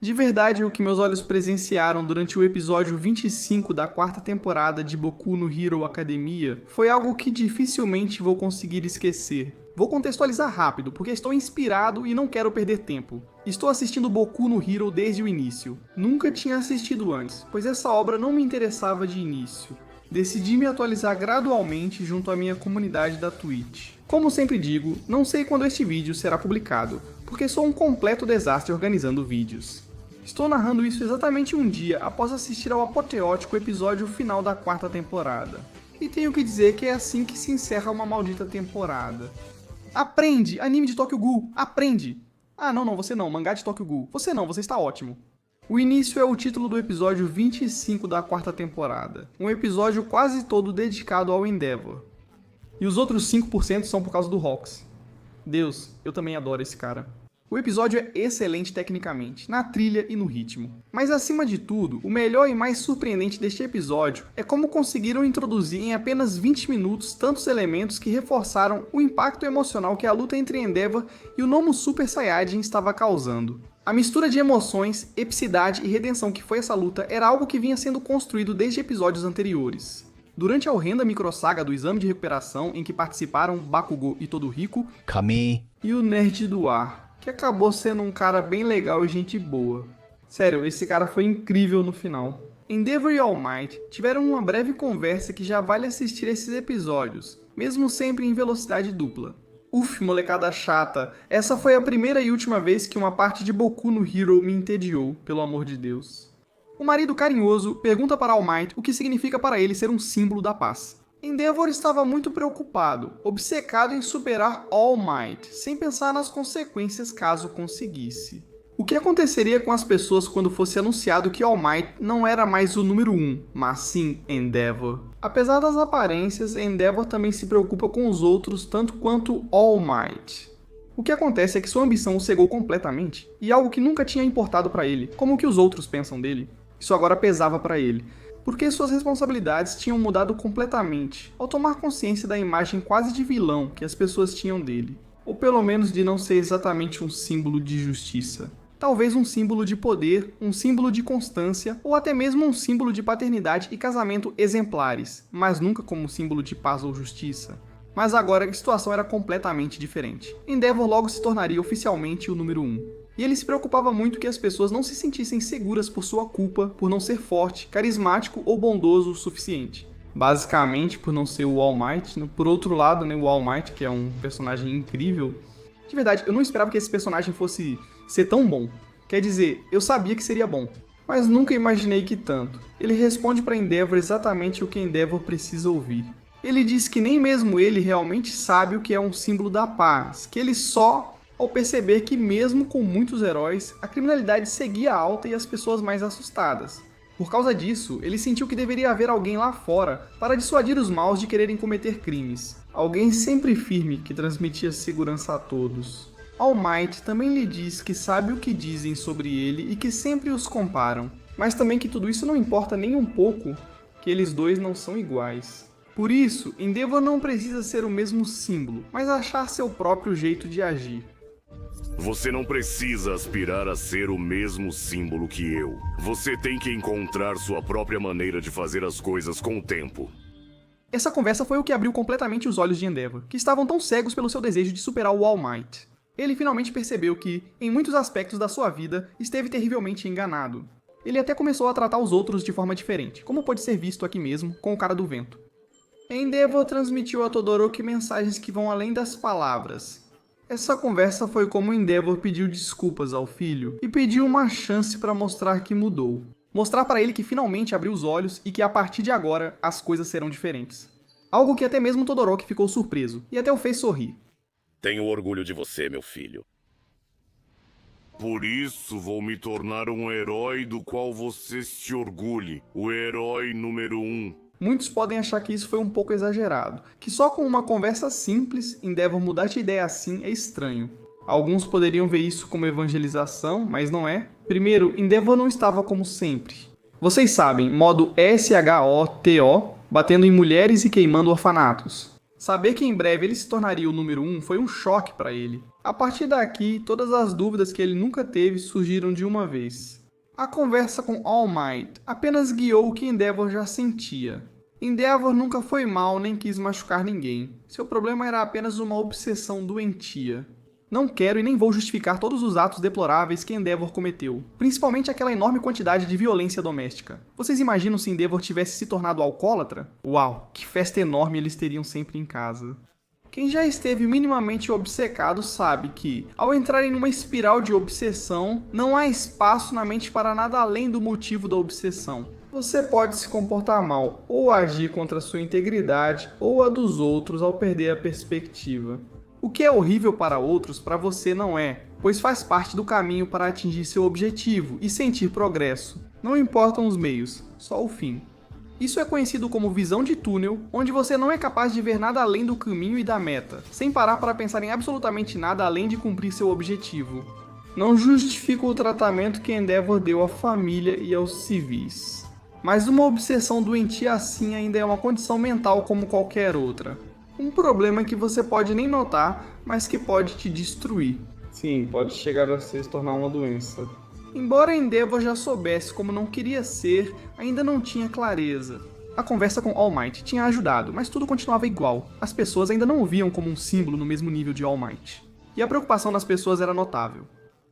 De verdade, o que meus olhos presenciaram durante o episódio 25 da quarta temporada de Boku no Hero Academia foi algo que dificilmente vou conseguir esquecer. Vou contextualizar rápido, porque estou inspirado e não quero perder tempo. Estou assistindo Boku no Hero desde o início. Nunca tinha assistido antes, pois essa obra não me interessava de início. Decidi me atualizar gradualmente junto à minha comunidade da Twitch. Como sempre digo, não sei quando este vídeo será publicado, porque sou um completo desastre organizando vídeos. Estou narrando isso exatamente um dia após assistir ao apoteótico episódio final da quarta temporada. E tenho que dizer que é assim que se encerra uma maldita temporada. Aprende! Anime de Tokyo Ghoul! Aprende! Ah, não, você não. Mangá de Tokyo Ghoul. Você não, você está ótimo. O início é o título do episódio 25 da quarta temporada. Um episódio quase todo dedicado ao Endeavor. E os outros 5% são por causa do Hawks. Deus, eu também adoro esse cara. O episódio é excelente tecnicamente, na trilha e no ritmo. Mas acima de tudo, o melhor e mais surpreendente deste episódio é como conseguiram introduzir em apenas 20 minutos tantos elementos que reforçaram o impacto emocional que a luta entre Endeavor e o Nomu Super Saiyajin estava causando. A mistura de emoções, epicidade e redenção que foi essa luta era algo que vinha sendo construído desde episódios anteriores. Durante a horrenda microsaga do exame de recuperação em que participaram Bakugou e Todoroki, Kami e o Nerd do Ar, que acabou sendo um cara bem legal e gente boa. Sério, esse cara foi incrível no final. Endeavor e All Might tiveram uma breve conversa que já vale assistir esses episódios, mesmo sempre em velocidade dupla. Uf, molecada chata, essa foi a primeira e última vez que uma parte de Boku no Hero me entediou, pelo amor de Deus. O marido carinhoso pergunta para All Might o que significa para ele ser um símbolo da paz. Endeavor estava muito preocupado, obcecado em superar All Might, sem pensar nas consequências caso conseguisse. O que aconteceria com as pessoas quando fosse anunciado que All Might não era mais o número 1, mas sim Endeavor? Apesar das aparências, Endeavor também se preocupa com os outros tanto quanto All Might. O que acontece é que sua ambição o cegou completamente, e algo que nunca tinha importado para ele, como o que os outros pensam dele, isso agora pesava para ele. Porque suas responsabilidades tinham mudado completamente, ao tomar consciência da imagem quase de vilão que as pessoas tinham dele. Ou pelo menos de não ser exatamente um símbolo de justiça. Talvez um símbolo de poder, um símbolo de constância, ou até mesmo um símbolo de paternidade e casamento exemplares, mas nunca como um símbolo de paz ou justiça. Mas agora a situação era completamente diferente. Endeavor logo se tornaria oficialmente o número 1. E ele se preocupava muito que as pessoas não se sentissem seguras por sua culpa, por não ser forte, carismático ou bondoso o suficiente. Basicamente, por não ser o All Might. Por outro lado, o All Might, que é um personagem incrível. De verdade, eu não esperava que esse personagem fosse ser tão bom. Quer dizer, eu sabia que seria bom, mas nunca imaginei que tanto. Ele responde para Endeavor exatamente o que Endeavor precisa ouvir. Ele diz que nem mesmo ele realmente sabe o que é um símbolo da paz, que ele só... ao perceber que mesmo com muitos heróis, a criminalidade seguia alta e as pessoas mais assustadas. Por causa disso, ele sentiu que deveria haver alguém lá fora para dissuadir os maus de quererem cometer crimes. Alguém sempre firme que transmitia segurança a todos. All Might também lhe diz que sabe o que dizem sobre ele e que sempre os comparam, mas também que tudo isso não importa nem um pouco, que eles dois não são iguais. Por isso, Endeavor não precisa ser o mesmo símbolo, mas achar seu próprio jeito de agir. Você não precisa aspirar a ser o mesmo símbolo que eu. Você tem que encontrar sua própria maneira de fazer as coisas com o tempo. Essa conversa foi o que abriu completamente os olhos de Endeavor, que estavam tão cegos pelo seu desejo de superar o All Might. Ele finalmente percebeu que, em muitos aspectos da sua vida, esteve terrivelmente enganado. Ele até começou a tratar os outros de forma diferente, como pode ser visto aqui mesmo com o cara do vento. Endeavor transmitiu a Todoroki mensagens que vão além das palavras. Essa conversa foi como Endeavor pediu desculpas ao filho e pediu uma chance para mostrar que mudou. Mostrar para ele que finalmente abriu os olhos e que a partir de agora as coisas serão diferentes. Algo que até mesmo Todoroki ficou surpreso e até o fez sorrir. Tenho orgulho de você, meu filho. Por isso vou me tornar um herói do qual você se orgulhe. O herói número 1. Muitos podem achar que isso foi um pouco exagerado, que só com uma conversa simples, Endeavor mudar de ideia assim é estranho. Alguns poderiam ver isso como evangelização, mas não é. Primeiro, Endeavor não estava como sempre. Vocês sabem, modo SHOTO, batendo em mulheres e queimando orfanatos. Saber que em breve ele se tornaria o número 1 foi um choque para ele. A partir daqui, todas as dúvidas que ele nunca teve surgiram de uma vez. A conversa com All Might apenas guiou o que Endeavor já sentia. Endeavor nunca foi mal nem quis machucar ninguém. Seu problema era apenas uma obsessão doentia. Não quero e nem vou justificar todos os atos deploráveis que Endeavor cometeu, principalmente aquela enorme quantidade de violência doméstica. Vocês imaginam se Endeavor tivesse se tornado alcoólatra? Uau, que festa enorme eles teriam sempre em casa. Quem já esteve minimamente obcecado sabe que, ao entrar em uma espiral de obsessão, não há espaço na mente para nada além do motivo da obsessão. Você pode se comportar mal, ou agir contra sua integridade, ou a dos outros ao perder a perspectiva. O que é horrível para outros, para você não é, pois faz parte do caminho para atingir seu objetivo e sentir progresso. Não importam os meios, só o fim. Isso é conhecido como visão de túnel, onde você não é capaz de ver nada além do caminho e da meta, sem parar para pensar em absolutamente nada além de cumprir seu objetivo. Não justifica o tratamento que Endeavor deu à família e aos civis. Mas uma obsessão doentia assim ainda é uma condição mental como qualquer outra. Um problema que você pode nem notar, mas que pode te destruir. Sim, pode chegar a se tornar uma doença. Embora Endeavor já soubesse como não queria ser, ainda não tinha clareza. A conversa com All Might tinha ajudado, mas tudo continuava igual. As pessoas ainda não o viam como um símbolo no mesmo nível de All Might. E a preocupação das pessoas era notável.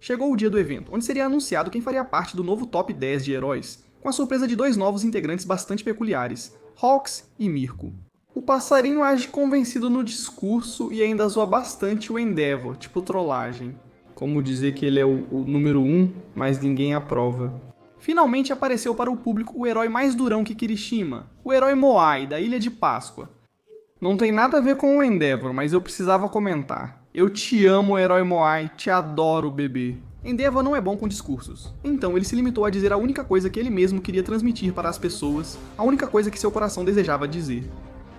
Chegou o dia do evento, onde seria anunciado quem faria parte do novo top 10 de heróis, com a surpresa de dois novos integrantes bastante peculiares, Hawks e Mirko. O passarinho age convencido no discurso e ainda zoa bastante o Endeavor, tipo trollagem. Como dizer que ele é o número 1, mas ninguém aprova. Finalmente apareceu para o público o herói mais durão que Kirishima, o herói Moai, da Ilha de Páscoa. Não tem nada a ver com o Endeavor, mas eu precisava comentar. Eu te amo, herói Moai, te adoro, bebê. Endeavor não é bom com discursos, então ele se limitou a dizer a única coisa que ele mesmo queria transmitir para as pessoas, a única coisa que seu coração desejava dizer.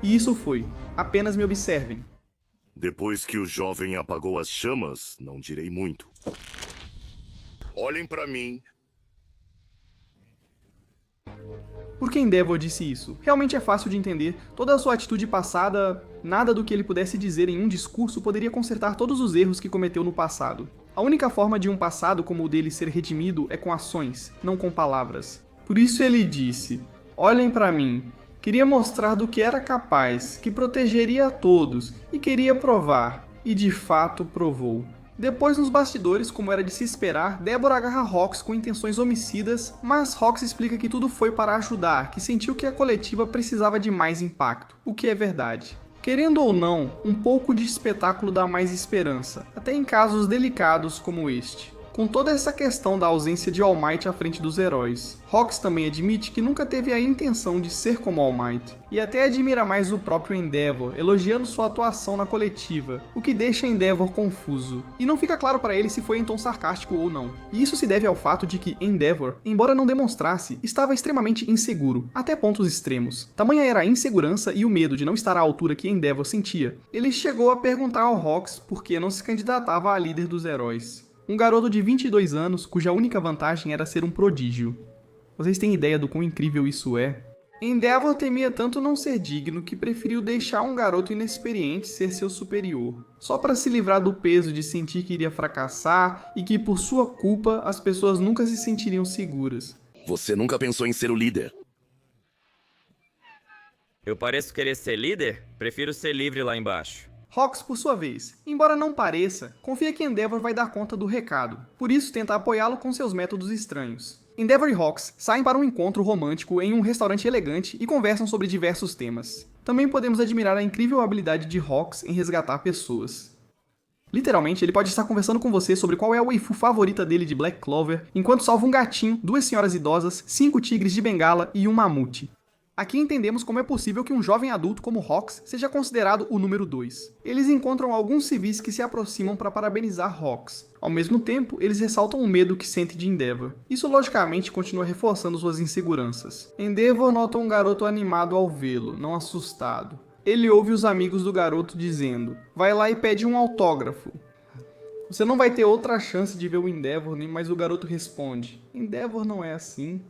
E isso foi: apenas me observem. Depois que o jovem apagou as chamas, não direi muito. Olhem pra mim. Por que Endeavor disse isso? Realmente é fácil de entender. Toda a sua atitude passada, nada do que ele pudesse dizer em um discurso poderia consertar todos os erros que cometeu no passado. A única forma de um passado como o dele ser redimido é com ações, não com palavras. Por isso ele disse: olhem pra mim. Queria mostrar do que era capaz, que protegeria a todos, e queria provar, e de fato provou. Depois, nos bastidores, como era de se esperar, Deborah agarra Hawks com intenções homicidas, mas Hawks explica que tudo foi para ajudar, que sentiu que a coletiva precisava de mais impacto, o que é verdade. Querendo ou não, um pouco de espetáculo dá mais esperança, até em casos delicados como este. Com toda essa questão da ausência de All Might à frente dos heróis, Hawks também admite que nunca teve a intenção de ser como All Might, e até admira mais o próprio Endeavor, elogiando sua atuação na coletiva, o que deixa Endeavor confuso, e não fica claro para ele se foi em tom sarcástico ou não. E isso se deve ao fato de que Endeavor, embora não demonstrasse, estava extremamente inseguro, até pontos extremos. Tamanha era a insegurança e o medo de não estar à altura que Endeavor sentia. Ele chegou a perguntar ao Hawks por que não se candidatava a líder dos heróis. Um garoto de 22 anos, cuja única vantagem era ser um prodígio. Vocês têm ideia do quão incrível isso é? Endeavor temia tanto não ser digno que preferiu deixar um garoto inexperiente ser seu superior, só para se livrar do peso de sentir que iria fracassar e que por sua culpa as pessoas nunca se sentiriam seguras. Você nunca pensou em ser o líder? Eu pareço querer ser líder? Prefiro ser livre lá embaixo. Hawks, por sua vez, embora não pareça, confia que Endeavor vai dar conta do recado, por isso tenta apoiá-lo com seus métodos estranhos. Endeavor e Hawks saem para um encontro romântico em um restaurante elegante e conversam sobre diversos temas. Também podemos admirar a incrível habilidade de Hawks em resgatar pessoas. Literalmente, ele pode estar conversando com você sobre qual é a waifu favorita dele de Black Clover, enquanto salva um gatinho, 2 senhoras idosas, 5 tigres de bengala e um mamute. Aqui entendemos como é possível que um jovem adulto como Hawks seja considerado o número 2. Eles encontram alguns civis que se aproximam para parabenizar Hawks. Ao mesmo tempo, eles ressaltam o medo que sente de Endeavor. Isso logicamente continua reforçando suas inseguranças. Endeavor nota um garoto animado ao vê-lo, não assustado. Ele ouve os amigos do garoto dizendo: vai lá e pede um autógrafo. Você não vai ter outra chance de ver o Endeavor, mas o garoto responde: Endeavor não é assim.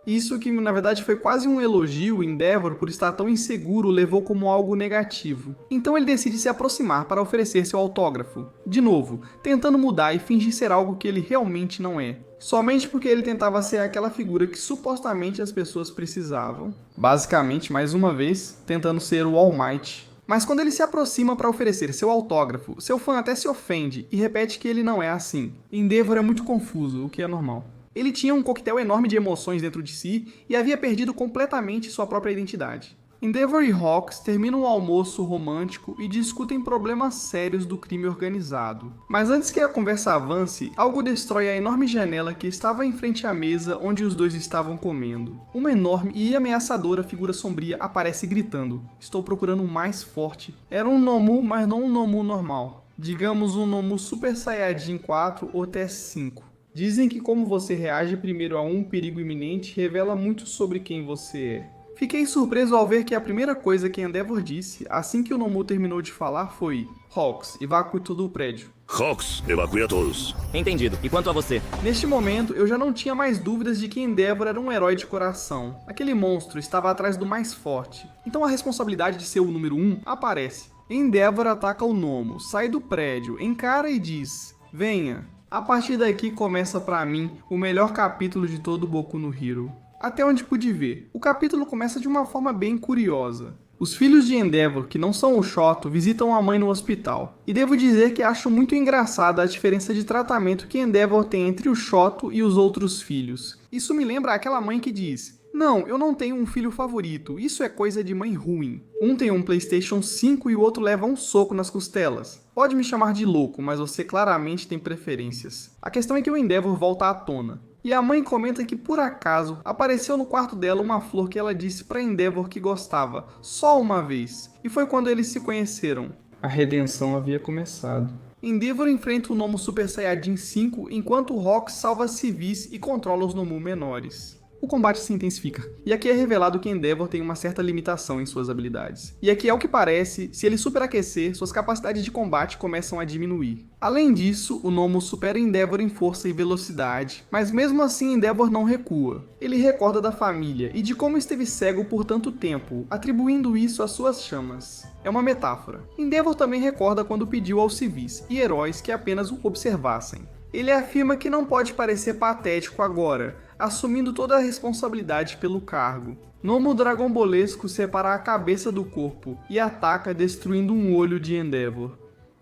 Isso que na verdade foi quase um elogio, Endeavor, por estar tão inseguro, levou como algo negativo. Então ele decide se aproximar para oferecer seu autógrafo. De novo, tentando mudar e fingir ser algo que ele realmente não é. Somente porque ele tentava ser aquela figura que supostamente as pessoas precisavam. Basicamente, mais uma vez, tentando ser o All Might. Mas quando ele se aproxima para oferecer seu autógrafo, seu fã até se ofende e repete que ele não é assim. Endeavor é muito confuso, o que é normal. Ele tinha um coquetel enorme de emoções dentro de si e havia perdido completamente sua própria identidade. Endeavor e Hawks terminam um almoço romântico e discutem problemas sérios do crime organizado. Mas antes que a conversa avance, algo destrói a enorme janela que estava em frente à mesa onde os dois estavam comendo. Uma enorme e ameaçadora figura sombria aparece gritando: "Estou procurando um mais forte." Era um Nomu, mas não um Nomu normal. Digamos um Nomu Super Saiyajin 4 ou TS5. Dizem que como você reage primeiro a um perigo iminente revela muito sobre quem você é. Fiquei surpreso ao ver que a primeira coisa que Endeavor disse assim que o Nomu terminou de falar foi: "Hawks, evacue todo o prédio." Hawks, evacue a todos. Entendido. E quanto a você? Neste momento, eu já não tinha mais dúvidas de que Endeavor era um herói de coração. Aquele monstro estava atrás do mais forte. Então a responsabilidade de ser o número 1 aparece. Endeavor ataca o Nomu, sai do prédio, encara e diz: "Venha." A partir daqui começa pra mim o melhor capítulo de todo Boku no Hero. Até onde pude ver, o capítulo começa de uma forma bem curiosa. Os filhos de Endeavor, que não são o Shoto, visitam a mãe no hospital. E devo dizer que acho muito engraçada a diferença de tratamento que Endeavor tem entre o Shoto e os outros filhos. Isso me lembra aquela mãe que diz: "Não, eu não tenho um filho favorito, isso é coisa de mãe ruim. Um tem um PlayStation 5 e o outro leva um soco nas costelas. Pode me chamar de louco, mas você claramente tem preferências." A questão é que o Endeavor volta à tona. E a mãe comenta que por acaso apareceu no quarto dela uma flor que ela disse para Endeavor que gostava, só uma vez. E foi quando eles se conheceram. A redenção havia começado. Endeavor enfrenta o Nomu Super Saiyajin 5 enquanto Hawks salva civis e controla os Nomu menores. O combate se intensifica, e aqui é revelado que Endeavor tem uma certa limitação em suas habilidades. E aqui, ao que parece, se ele superaquecer, suas capacidades de combate começam a diminuir. Além disso, o Nomu supera Endeavor em força e velocidade, mas mesmo assim Endeavor não recua. Ele recorda da família e de como esteve cego por tanto tempo, atribuindo isso às suas chamas. É uma metáfora. Endeavor também recorda quando pediu aos civis e heróis que apenas o observassem. Ele afirma que não pode parecer patético agora, assumindo toda a responsabilidade pelo cargo. Nomu dragonbolesco separa a cabeça do corpo e ataca destruindo um olho de Endeavor.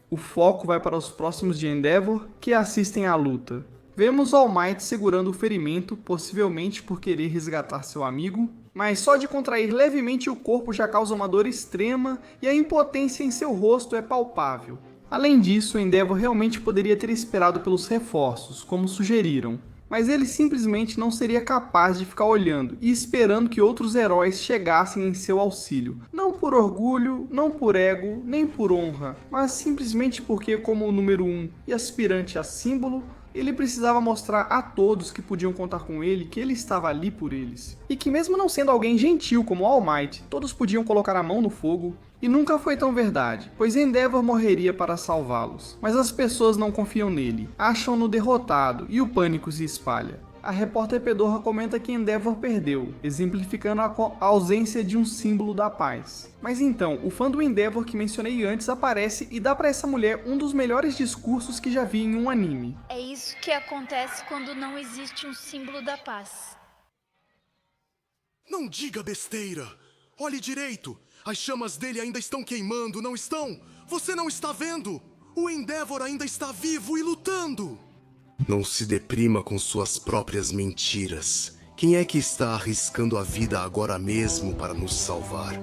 O foco vai para os próximos de Endeavor que assistem à luta. Vemos All Might segurando o ferimento, possivelmente por querer resgatar seu amigo, mas só de contrair levemente o corpo já causa uma dor extrema e a impotência em seu rosto é palpável. Além disso, Endeavor realmente poderia ter esperado pelos reforços, como sugeriram, mas ele simplesmente não seria capaz de ficar olhando e esperando que outros heróis chegassem em seu auxílio. Não por orgulho, não por ego, nem por honra, mas simplesmente porque, como o número 1 e aspirante a símbolo, ele precisava mostrar a todos que podiam contar com ele que ele estava ali por eles. E que mesmo não sendo alguém gentil como All Might, todos podiam colocar a mão no fogo. E nunca foi tão verdade, pois Endeavor morreria para salvá-los. Mas as pessoas não confiam nele, acham-no derrotado e o pânico se espalha. A repórter Pedorra comenta que Endeavor perdeu, exemplificando a ausência de um símbolo da paz. Mas então, o fã do Endeavor que mencionei antes aparece e dá para essa mulher um dos melhores discursos que já vi em um anime. É isso que acontece quando não existe um símbolo da paz. Não diga besteira! Olhe direito! As chamas dele ainda estão queimando, não estão? Você não está vendo? O Endeavor ainda está vivo e lutando! Não se deprima com suas próprias mentiras. Quem é que está arriscando a vida agora mesmo para nos salvar?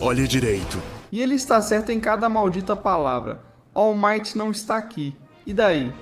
Olhe direito. E ele está certo em cada maldita palavra. All Might não está aqui. E daí?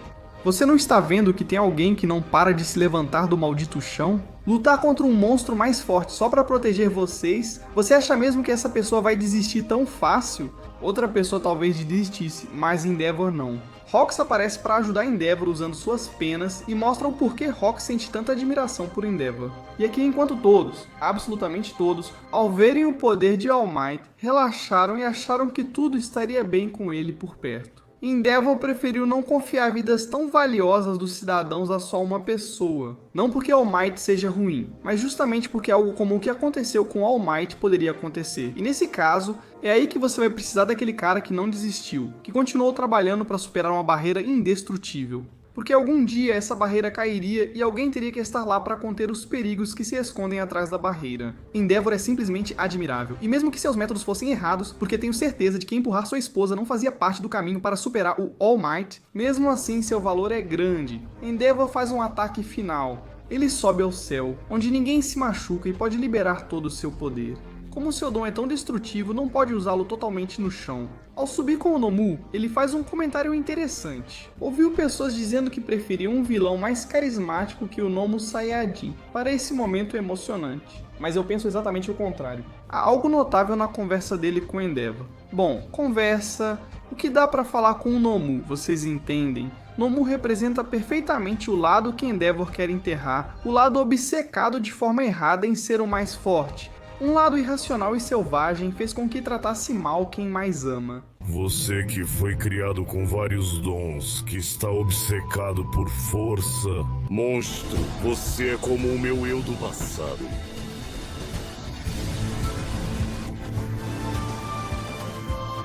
Você não está vendo que tem alguém que não para de se levantar do maldito chão? Lutar contra um monstro mais forte só para proteger vocês? Você acha mesmo que essa pessoa vai desistir tão fácil? Outra pessoa talvez desistisse, mas Endeavor não. Hawks aparece para ajudar Endeavor usando suas penas e mostra o porquê Hawks sente tanta admiração por Endeavor. E aqui enquanto todos, absolutamente todos, ao verem o poder de All Might, relaxaram e acharam que tudo estaria bem com ele por perto. Endeavor preferiu não confiar vidas tão valiosas dos cidadãos a só uma pessoa. Não porque All Might seja ruim, mas justamente porque algo como o que aconteceu com All Might poderia acontecer. E nesse caso, é aí que você vai precisar daquele cara que não desistiu, que continuou trabalhando para superar uma barreira indestrutível. Porque algum dia essa barreira cairia e alguém teria que estar lá para conter os perigos que se escondem atrás da barreira. Endeavor é simplesmente admirável, e mesmo que seus métodos fossem errados, porque tenho certeza de que empurrar sua esposa não fazia parte do caminho para superar o All Might, mesmo assim seu valor é grande. Endeavor faz um ataque final. Ele sobe ao céu, onde ninguém se machuca e pode liberar todo o seu poder. Como seu dom é tão destrutivo, não pode usá-lo totalmente no chão. Ao subir com o Nomu, ele faz um comentário interessante. Ouviu pessoas dizendo que preferiam um vilão mais carismático que o Nomu Saiyajin para esse momento emocionante. Mas eu penso exatamente o contrário. Há algo notável na conversa dele com Endeavor. Bom, conversa... O que dá pra falar com o Nomu, vocês entendem? Nomu representa perfeitamente o lado que Endeavor quer enterrar, o lado obcecado de forma errada em ser o mais forte. Um lado irracional e selvagem fez com que tratasse mal quem mais ama. Você que foi criado com vários dons, que está obcecado por força. Monstro, você é como o meu eu do passado.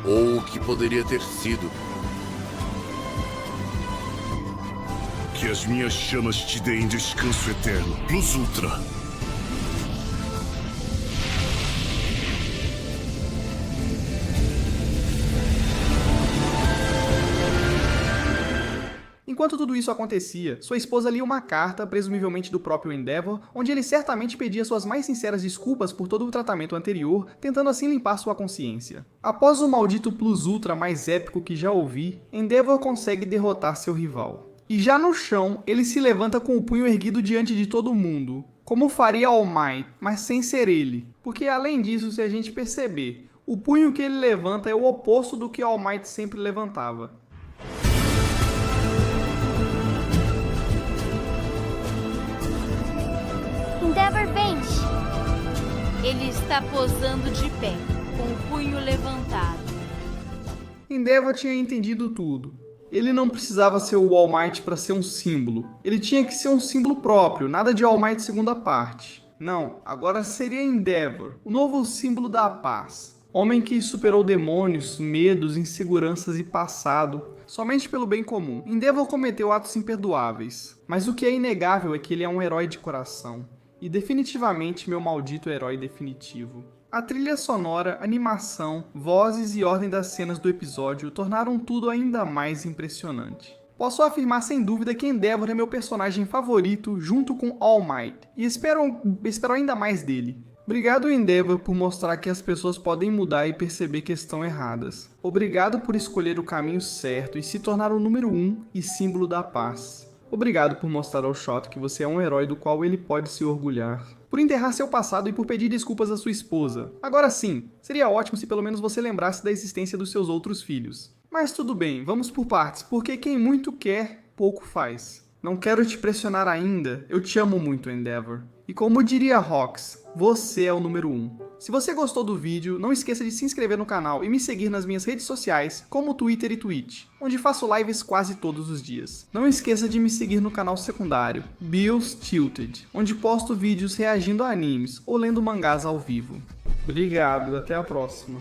Ou o que poderia ter sido. Que as minhas chamas te deem descanso eterno. Plus Ultra. Enquanto tudo isso acontecia, sua esposa lia uma carta, presumivelmente do próprio Endeavor, onde ele certamente pedia suas mais sinceras desculpas por todo o tratamento anterior, tentando assim limpar sua consciência. Após o maldito Plus Ultra mais épico que já ouvi, Endeavor consegue derrotar seu rival. E já no chão, ele se levanta com o punho erguido diante de todo mundo, como faria All Might, mas sem ser ele. Porque além disso, se a gente perceber, o punho que ele levanta é o oposto do que All Might sempre levantava. Endeavor Bench. Ele está posando de pé, com o punho levantado. Endeavor tinha entendido tudo. Ele não precisava ser o All Might para ser um símbolo. Ele tinha que ser um símbolo próprio, nada de All Might segunda parte. Não, agora seria Endeavor, o novo símbolo da paz. Homem que superou demônios, medos, inseguranças e passado, somente pelo bem comum. Endeavor cometeu atos imperdoáveis, mas o que é inegável é que ele é um herói de coração. E definitivamente meu maldito herói definitivo. A trilha sonora, animação, vozes e ordem das cenas do episódio tornaram tudo ainda mais impressionante. Posso afirmar sem dúvida que Endeavor é meu personagem favorito junto com All Might, e espero ainda mais dele. Obrigado, Endeavor, por mostrar que as pessoas podem mudar e perceber que estão erradas. Obrigado por escolher o caminho certo e se tornar o número 1 e símbolo da paz. Obrigado por mostrar ao Shot que você é um herói do qual ele pode se orgulhar. Por enterrar seu passado e por pedir desculpas à sua esposa. Agora sim, seria ótimo se pelo menos você lembrasse da existência dos seus outros filhos. Mas tudo bem, vamos por partes, porque quem muito quer, pouco faz. Não quero te pressionar ainda, eu te amo muito, Endeavor. E como diria Rox, você é o número 1. Se você gostou do vídeo, não esqueça de se inscrever no canal e me seguir nas minhas redes sociais, como Twitter e Twitch, onde faço lives quase todos os dias. Não esqueça de me seguir no canal secundário, Bills Tilted, onde posto vídeos reagindo a animes ou lendo mangás ao vivo. Obrigado, até a próxima.